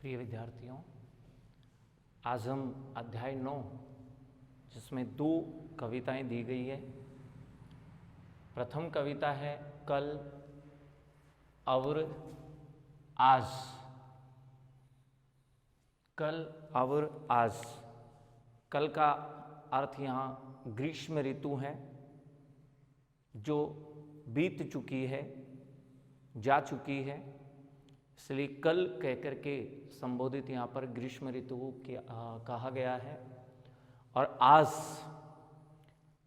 प्रिय विद्यार्थियों, आज हम अध्याय 9 जिसमें 2 कविताएं दी गई है। प्रथम कविता है कल और आज। कल और आज, कल का अर्थ यहाँ ग्रीष्म ऋतु है जो बीत चुकी है, जा चुकी है, इसलिए कल कहकर के संबोधित यहाँ पर ग्रीष्म ऋतु कहा गया है। और आज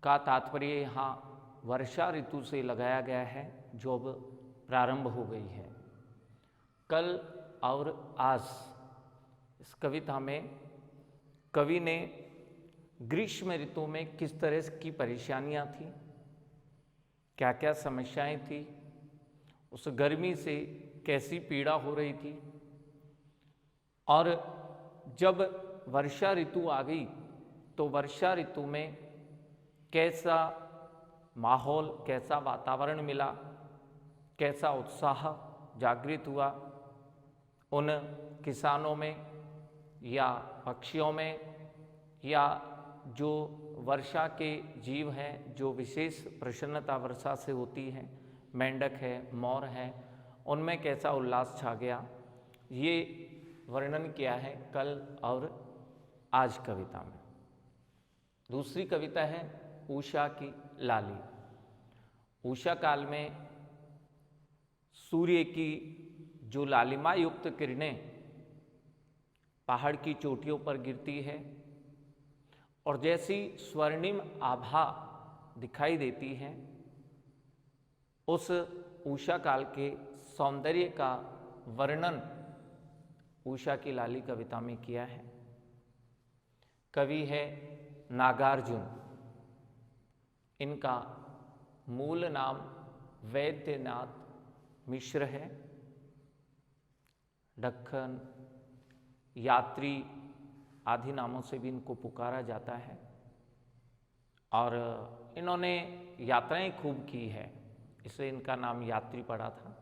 का तात्पर्य यहाँ वर्षा ऋतु से लगाया गया है जो अब प्रारंभ हो गई है। कल और आज, इस कविता में कवि ने ग्रीष्म ऋतु में किस तरह की परेशानियां थी, क्या क्या समस्याएं थी, उस गर्मी से कैसी पीड़ा हो रही थी, और जब वर्षा ऋतु आ गई तो वर्षा ऋतु में कैसा माहौल, कैसा वातावरण मिला, कैसा उत्साह जागृत हुआ उन किसानों में या पक्षियों में, या जो वर्षा के जीव हैं जो विशेष प्रसन्नता वर्षा से होती है, मेंढक है, मोर है, उनमें कैसा उल्लास छा गया, ये वर्णन किया है कल और आज कविता में। दूसरी कविता है उषा की लाली। उषा काल में सूर्य की जो लालिमा युक्त किरणें पहाड़ की चोटियों पर गिरती है और जैसी स्वर्णिम आभा दिखाई देती है, उस उषा काल के सौंदर्य का वर्णन उषा की लाली कविता में किया है। कवि है नागार्जुन। इनका मूल नाम वैद्यनाथ मिश्र है। दक्खन, यात्री आदि नामों से भी इनको पुकारा जाता है और इन्होंने यात्राएं खूब की है, इसलिए इनका नाम यात्री पड़ा था।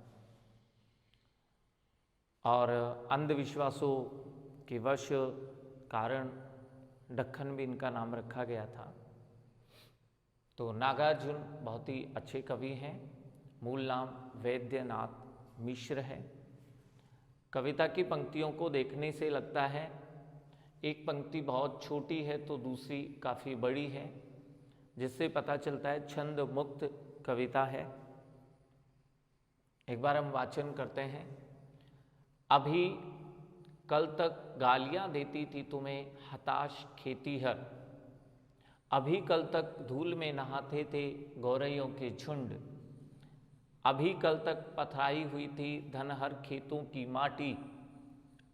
और अंधविश्वासों के वश कारण दक्खन भी इनका नाम रखा गया था। तो नागार्जुन बहुत ही अच्छे कवि हैं। मूल नाम वैद्यनाथ मिश्र है। कविता की पंक्तियों को देखने से लगता है एक पंक्ति बहुत छोटी है तो दूसरी काफ़ी बड़ी है, जिससे पता चलता है छंद मुक्त कविता है। एक बार हम वाचन करते हैं। अभी कल तक गालियां देती थी तुम्हें हताश खेतीहर, अभी कल तक धूल में नहाते थे गौरैयों के झुंड, अभी कल तक पथराई हुई थी धनहर खेतों की माटी,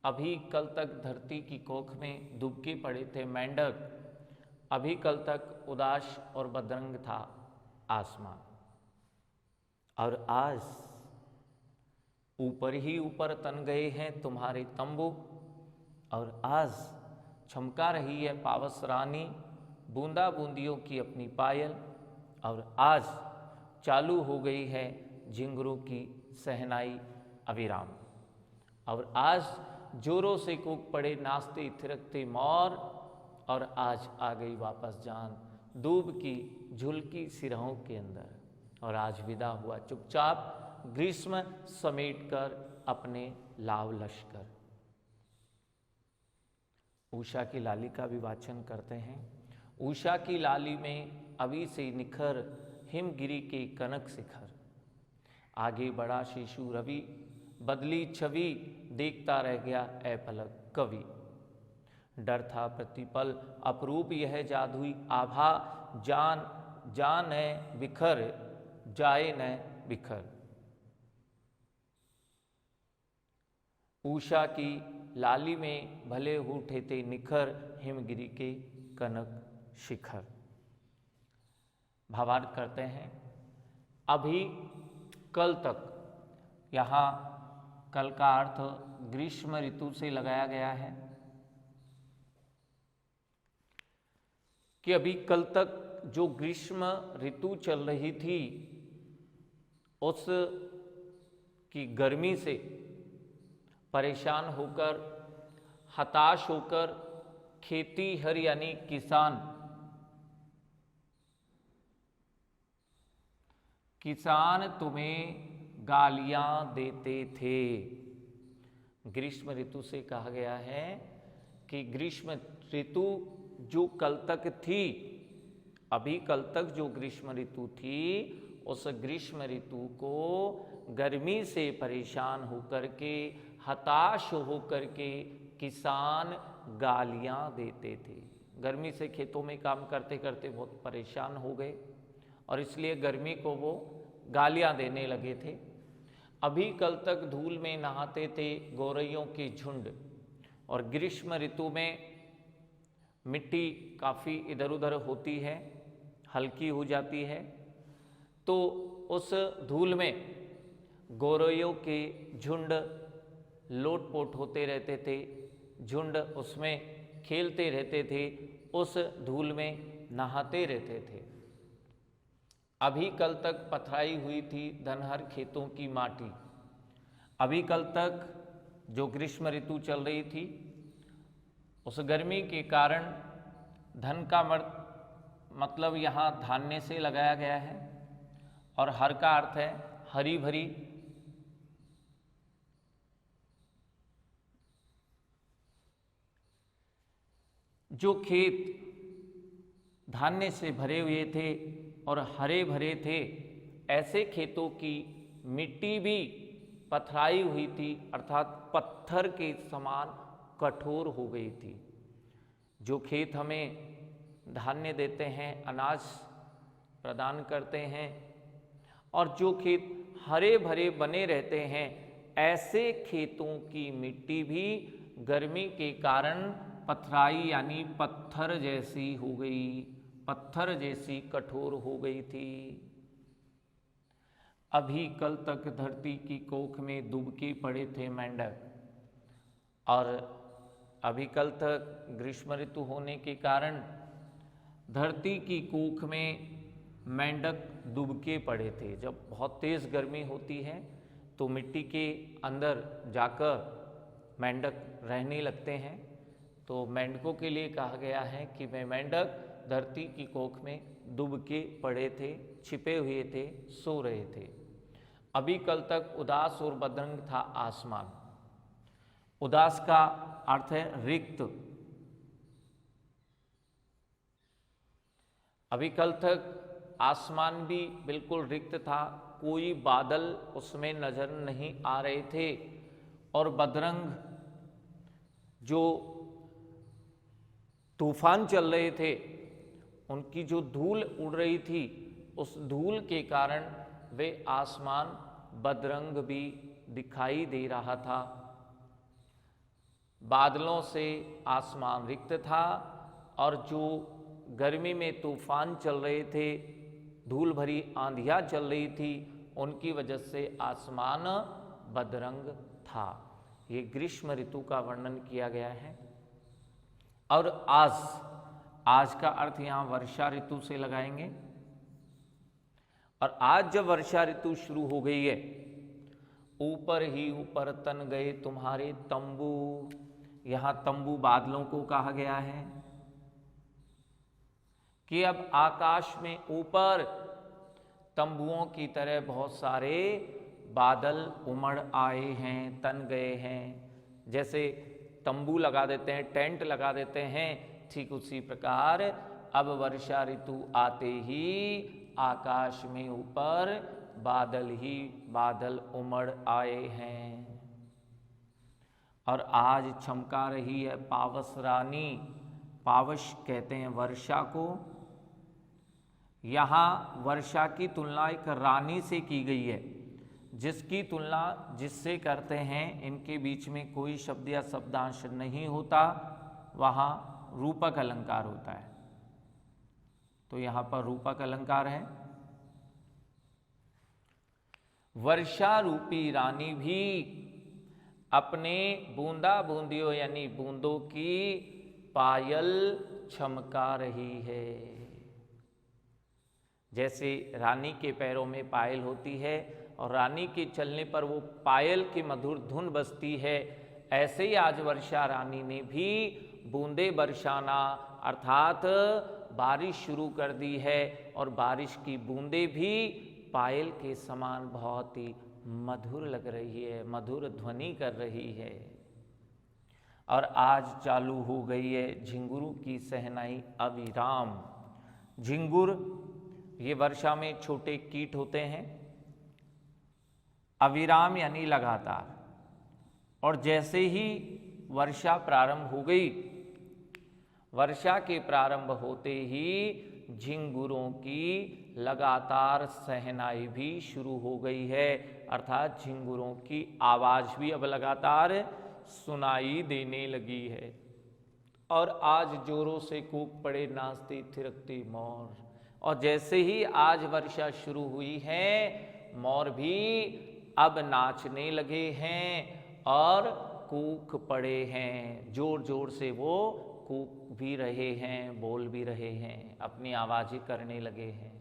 अभी कल तक धरती की कोख में दुबके पड़े थे मेंढक, अभी कल तक उदास और बदरंग था आसमान। और आज ऊपर ही ऊपर तन गए हैं तुम्हारे तंबू, और आज चमका रही है पावस रानी बूंदा बूंदियों की अपनी पायल, और आज चालू हो गई है झिंगुरों की सहनाई अविराम, और आज जोरों से कूक पड़े नाचते थिरकते मोर, और आज आ गई वापस जान दूब की झुलकी सिरहों के अंदर, और आज विदा हुआ चुपचाप ग्रीष्म समेटकर अपने लाव लश्कर। उषा की लाली का भी वाचन करते हैं। उषा की लाली में अभी से निखर हिमगिरी के कनक शिखर, आगे बड़ा शिशु रवि बदली छवि देखता रह गया ए पलक कवि, डर था प्रतिपल अपरूप यह जादुई आभा, जान जान है बिखर जाए न बिखर। उषा की लाली में भले उठे थे निखर हिमगिरी के कनक शिखर। भावार्थ करते हैं। अभी कल तक, यहाँ कल का अर्थ ग्रीष्म ऋतु से लगाया गया है कि अभी कल तक जो ग्रीष्म ऋतु चल रही थी उस की गर्मी से परेशान होकर हताश होकर खेती हर यानी किसान तुम्हें गालियां देते थे। ग्रीष्म ऋतु से कहा गया है कि ग्रीष्म ऋतु जो कल तक थी, अभी कल तक जो ग्रीष्म ऋतु थी, उस ग्रीष्म ऋतु को गर्मी से परेशान होकर के, हताश होकर के किसान गालियां देते थे। गर्मी से खेतों में काम करते करते बहुत परेशान हो गए और इसलिए गर्मी को वो गालियां देने लगे थे। अभी कल तक धूल में नहाते थे गौरैयों के झुंड, और ग्रीष्म ऋतु में मिट्टी काफ़ी इधर उधर होती है, हल्की हो जाती है, तो उस धूल में गौरैयों के झुंड लोटपोट होते रहते थे, झुंड उसमें खेलते रहते थे, उस धूल में नहाते रहते थे। अभी कल तक पथराई हुई थी धनहर खेतों की माटी। अभी कल तक जो ग्रीष्म ऋतु चल रही थी, उस गर्मी के कारण धन का मतलब यहाँ धान्य से लगाया गया है, और हर का अर्थ है हरी भरी। जो खेत धान्य से भरे हुए थे और हरे भरे थे, ऐसे खेतों की मिट्टी भी पथराई हुई थी, अर्थात पत्थर के समान कठोर हो गई थी। जो खेत हमें धान्य देते हैं, अनाज प्रदान करते हैं, और जो खेत हरे भरे बने रहते हैं, ऐसे खेतों की मिट्टी भी गर्मी के कारण पथराई यानी पत्थर जैसी हो गई, पत्थर जैसी कठोर हो गई थी। अभी कल तक धरती की कोख में डूबके पड़े थे मेंढक, और अभी कल तक ग्रीष्म ऋतु होने के कारण धरती की कोख में मेंढक डूबके पड़े थे। जब बहुत तेज़ गर्मी होती है तो मिट्टी के अंदर जाकर मेंढक रहने लगते हैं। तो मेंढकों के लिए कहा गया है कि वे मेंढक धरती की कोख में डूबके पड़े थे, छिपे हुए थे, सो रहे थे। अभी कल तक उदास और बदरंग था आसमान। उदास का अर्थ है रिक्त। अभी कल तक आसमान भी बिल्कुल रिक्त था, कोई बादल उसमें नजर नहीं आ रहे थे, और बदरंग जो तूफान चल रहे थे, उनकी जो धूल उड़ रही थी, उस धूल के कारण वे आसमान बदरंग भी दिखाई दे रहा था। बादलों से आसमान रिक्त था, और जो गर्मी में तूफान चल रहे थे, धूल भरी आंधियाँ चल रही थी, उनकी वजह से आसमान बदरंग था। ये ग्रीष्म ऋतु का वर्णन किया गया है। और आज का अर्थ यहाँ वर्षा ऋतु से लगाएंगे। और आज जब वर्षा ऋतु शुरू हो गई है, ऊपर ही ऊपर तन गए तुम्हारे तंबू। यहाँ तंबू बादलों को कहा गया है कि अब आकाश में ऊपर तंबुओं की तरह बहुत सारे बादल उमड़ आए हैं, तन गए हैं। जैसे तंबू लगा देते हैं, टेंट लगा देते हैं, ठीक उसी प्रकार अब वर्षा ऋतु आते ही आकाश में ऊपर बादल ही बादल उमड़ आए हैं। और आज चमका रही है पावस रानी। पावस कहते हैं वर्षा को। यहाँ वर्षा की तुलना एक रानी से की गई है, जिसकी तुलना जिससे करते हैं इनके बीच में कोई शब्द या शब्दांश नहीं होता, वहाँ रूपक अलंकार होता है। तो यहाँ पर रूपक अलंकार है। वर्षा रूपी रानी भी अपने बूंदा बूंदियों यानी बूंदों की पायल छमका रही है। जैसे रानी के पैरों में पायल होती है और रानी के चलने पर वो पायल की मधुर धुन बजती है, ऐसे ही आज वर्षा रानी ने भी बूंदे बरसाना अर्थात बारिश शुरू कर दी है और बारिश की बूंदे भी पायल के समान बहुत ही मधुर लग रही है, मधुर ध्वनि कर रही है। और आज चालू हो गई है झिंगुरों की सहनाई अविराम। झिंगुर ये वर्षा में छोटे कीट होते हैं, अविराम यानी लगातार। और जैसे ही वर्षा प्रारंभ हो गई, वर्षा के प्रारंभ होते ही झिंगुरों की लगातार सहनाई भी शुरू हो गई है, अर्थात झिंगुरों की आवाज भी अब लगातार सुनाई देने लगी है। और आज जोरों से कूक पड़े नाचते थिरकते मोर। और जैसे ही आज वर्षा शुरू हुई है, मोर भी अब नाचने लगे हैं और कूक पड़े हैं, जोर जोर से वो कूक भी रहे हैं, बोल भी रहे हैं, अपनी आवाज़ें करने लगे हैं।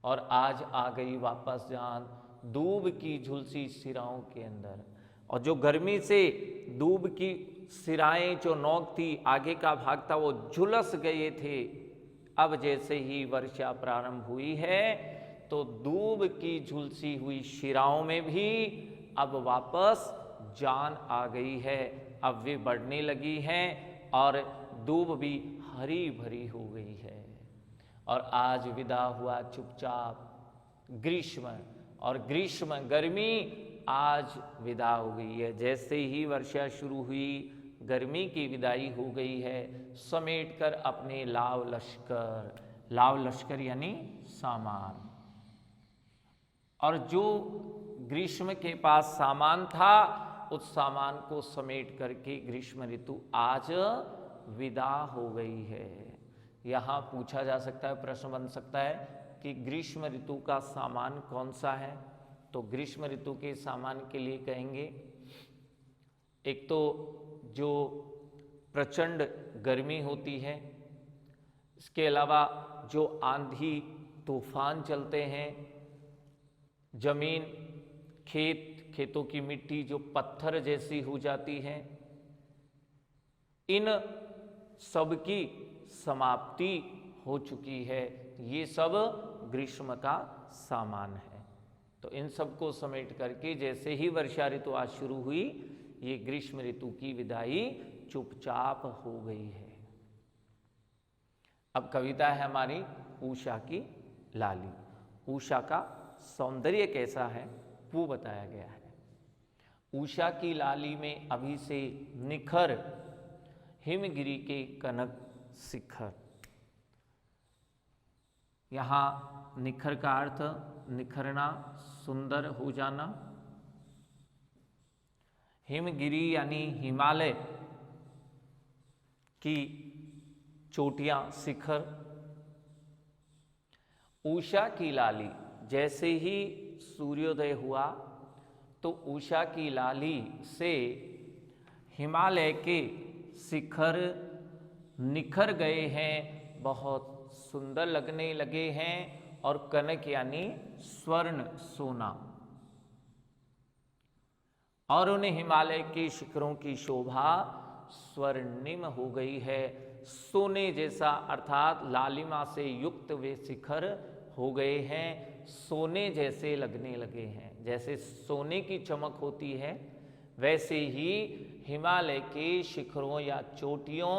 और आज आ गई वापस जान दूब की झुलसी सिराओं के अंदर। और जो गर्मी से दूब की सिराएं जो नोक थी, आगे का भाग था, वो झुलस गए थे। अब जैसे ही वर्षा प्रारंभ हुई है तो दूब की झुलसी हुई शिराओं में भी अब वापस जान आ गई है। अब वे बढ़ने लगी हैं और दूब भी हरी भरी हो गई है। और आज विदा हुआ चुपचाप ग्रीष्म, और ग्रीष्म गर्मी आज विदा हो गई है। जैसे ही वर्षा शुरू हुई, गर्मी की विदाई हो गई है, समेटकर अपने लाव लश्कर, लाव लश्कर यानी सामान। और जो ग्रीष्म के पास सामान था, उस सामान को समेट करके ग्रीष्म ऋतु आज विदा हो गई है। यहाँ पूछा जा सकता है, प्रश्न बन सकता है कि ग्रीष्म ऋतु का सामान कौन सा है। तो ग्रीष्म ऋतु के सामान के लिए कहेंगे, एक तो जो प्रचंड गर्मी होती है, इसके अलावा जो आंधी तूफान चलते हैं, जमीन खेतों की मिट्टी जो पत्थर जैसी हो जाती है, इन सब की समाप्ति हो चुकी है। ये सब ग्रीष्म का सामान है। तो इन सब को समेट करके जैसे ही वर्षा ऋतु आज शुरू हुई, ये ग्रीष्म ऋतु की विदाई चुपचाप हो गई है। अब कविता है हमारी उषा की लाली। उषा का सौंदर्य कैसा है वो बताया गया है। उषा की लाली में अभी से निखर हिमगिरी के कनक शिखर। यहाँ निखर का अर्थ निखरना, सुंदर हो जाना। हिमगिरी यानी हिमालय की चोटियां, शिखर। उषा की लाली, जैसे ही सूर्योदय हुआ तो उषा की लाली से हिमालय के शिखर निखर गए हैं, बहुत सुंदर लगने लगे हैं। और कनक यानी स्वर्ण, सोना। और उन्हें हिमालय के शिखरों की शोभा स्वर्णिम हो गई है, सोने जैसा, अर्थात लालिमा से युक्त वे शिखर हो गए हैं, सोने जैसे लगने लगे हैं। जैसे सोने की चमक होती है, वैसे ही हिमालय के शिखरों या चोटियों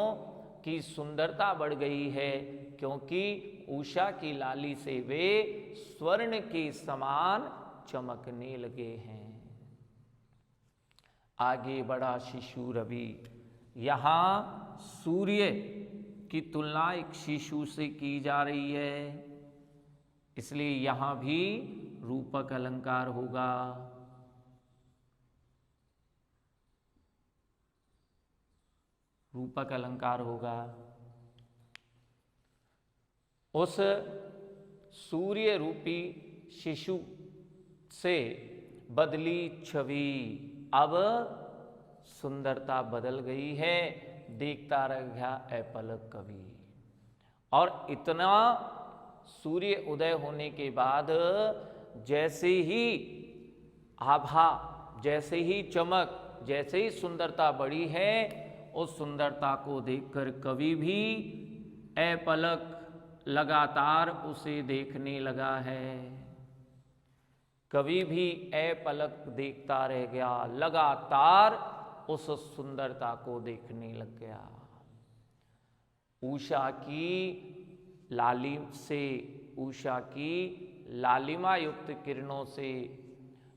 की सुंदरता बढ़ गई है, क्योंकि उषा की लाली से वे स्वर्ण के समान चमकने लगे हैं। आगे बढ़ा शिशु रवि। यहाँ सूर्य की तुलना एक शिशु से की जा रही है, इसलिए यहाँ भी रूपक अलंकार होगा। रूपक अलंकार होगा। उस सूर्य रूपी शिशु से बदली छवि, अब सुंदरता बदल गई है, देखता रह गया ऐपलक कवि। और इतना सूर्य उदय होने के बाद जैसे ही आभा, जैसे ही चमक, जैसे ही सुंदरता बढ़ी है, उस सुंदरता को देखकर कवि भी अपलक लगातार उसे देखने लगा है। कवि भी अपलक देखता रह गया, लगातार उस सुंदरता को देखने लग गया। उषा की लालिमा युक्त किरणों से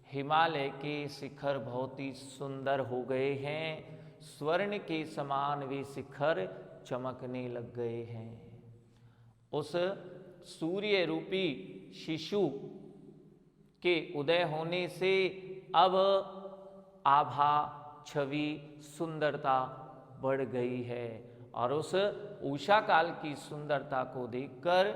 हिमालय के शिखर बहुत ही सुंदर हो गए हैं। स्वर्ण के समान वे शिखर चमकने लग गए हैं। उस सूर्य रूपी शिशु के उदय होने से अब आभा, छवि, सुंदरता बढ़ गई है और उस उषा काल की सुंदरता को देखकर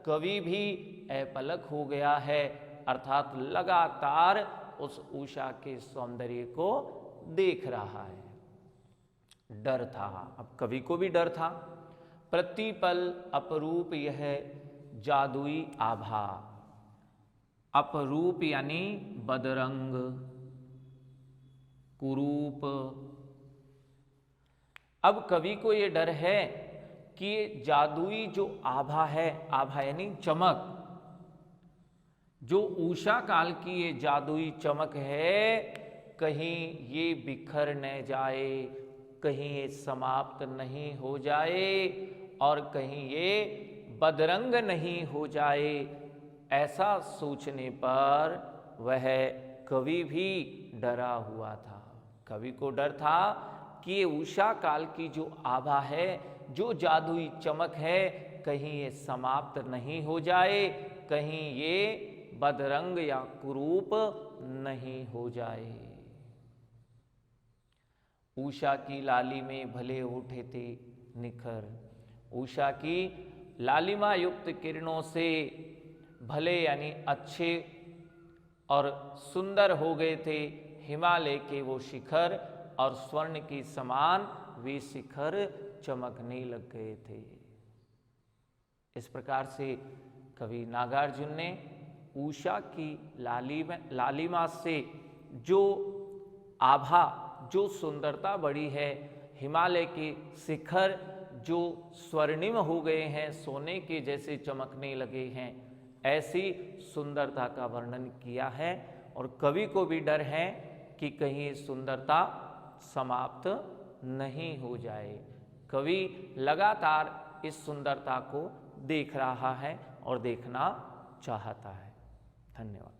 कवि भी अपलक हो गया है, अर्थात लगातार उस उषा के सौंदर्य को देख रहा है। डर था, अब कवि को भी डर था। प्रतिपल अपरूप यह जादुई आभा, अपरूप यानी बदरंग, कुरूप। अब कवि को यह डर है कि ये जादुई जो आभा है, आभा यानी चमक, जो उषा काल की ये जादुई चमक है, कहीं ये बिखर न जाए, कहीं ये समाप्त नहीं हो जाए और कहीं ये बदरंग नहीं हो जाए। ऐसा सोचने पर वह कवि भी डरा हुआ था। कवि को डर था कि ये उषा काल की जो आभा है, जो जादुई चमक है, कहीं ये समाप्त नहीं हो जाए, कहीं ये बदरंग या कुरूप नहीं हो जाए। उषा की लाली में भले उठे थे निखर, उषा की लालिमा युक्त किरणों से भले यानी अच्छे और सुंदर हो गए थे हिमालय के वो शिखर, और स्वर्ण के समान वे शिखर चमकने लग गए थे। इस प्रकार से कवि नागार्जुन ने उषा की लालिमा से जो आभा, जो सुंदरता बढ़ी है, हिमालय के शिखर जो स्वर्णिम हो गए हैं, सोने के जैसे चमकने लगे हैं, ऐसी सुंदरता का वर्णन किया है। और कवि को भी डर है कि कहीं सुंदरता समाप्त नहीं हो जाए। कवि लगातार इस सुंदरता को देख रहा है और देखना चाहता है। धन्यवाद।